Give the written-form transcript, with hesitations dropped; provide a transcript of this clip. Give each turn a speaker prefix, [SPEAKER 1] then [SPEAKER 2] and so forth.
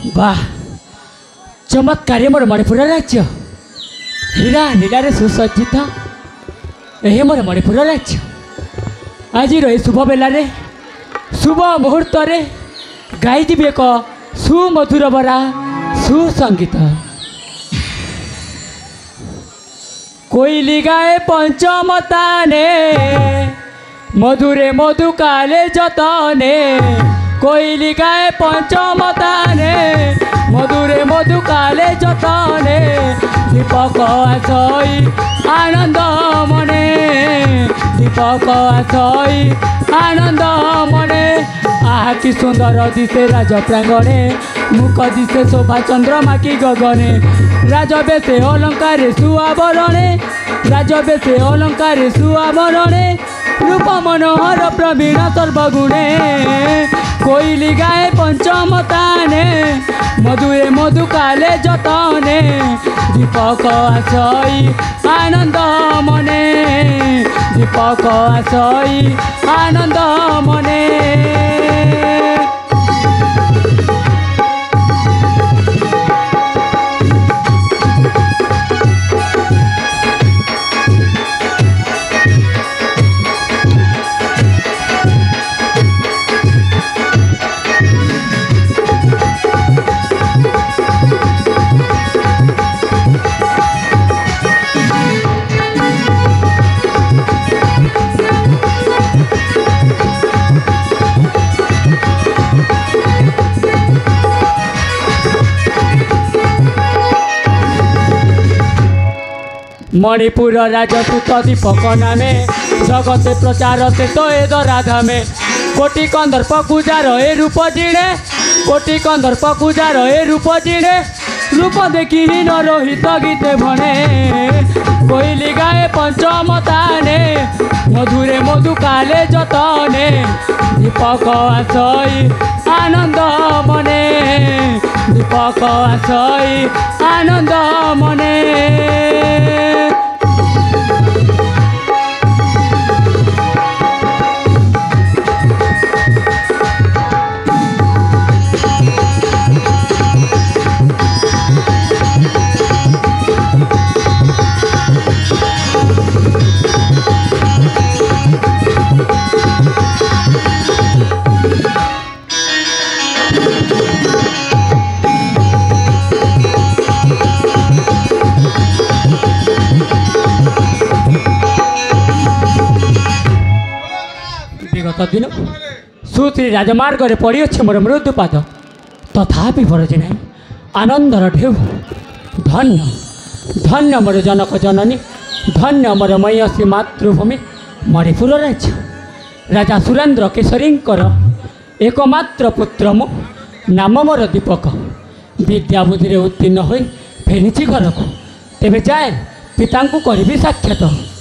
[SPEAKER 1] वाह चमत्कारी मोर मणिपुर राज्य हीरा नीलारे सुसज्जित यह मोर मणिपुर राज्य आज शुभ बेलारे शुभ मुहूर्त गाई एक सुमधुर बरा सुसंगीत कोइली गाए पंचमताने मधुरे मधु काले जतने कोइली गाए पंचमताने मधुरे मधु काले जतने दीपक आसई आनंद मने दीपक आसई आनंद मने आहा कि सुंदर दिशे राज प्रांगणे मुख दिशे शोभा चंद्रमा की गगने राजवेशे अलंकार सुआवरणे राजवेशे अलंकार सुआवरणे रूप मनोहर प्रवीण सर्वगुणे कोइली गाए पंचमताने मधुरे मधु काले जतने दीपक आसई आनंद मने दीपक आसई आनंद मने मणिपुर राजसूत दीपक नामे जगते प्रचार से तो राधा में कोटि कंदर्प पूजार ए रूप जिणे कोटि कंदर्प पूजार ए रूप जिणे रूप देखी न रोहित गीते भने कोइली गाए पंचमताने मधुरे मधु काले जतने दीपक आसई आनंद मने दीपक आसई आनंद मने विगत दिन सुश्री राजमार्ग में पड़ी अच्छे मोर मृदुपाद तथापि बरजे ना आनंदर ढेउ धन्य धन्य मोर जनक जननी धन्य मोर मयसी मातृभूमि मणिपुर राज्य राजा सुरेन्द्र केशरींकर एकमात्र पुत्र मो नाम मोर दीपक विद्या बुद्धि उत्तीर्ण हो फेरी घर को तेरे जाए पिता को करी साक्षात।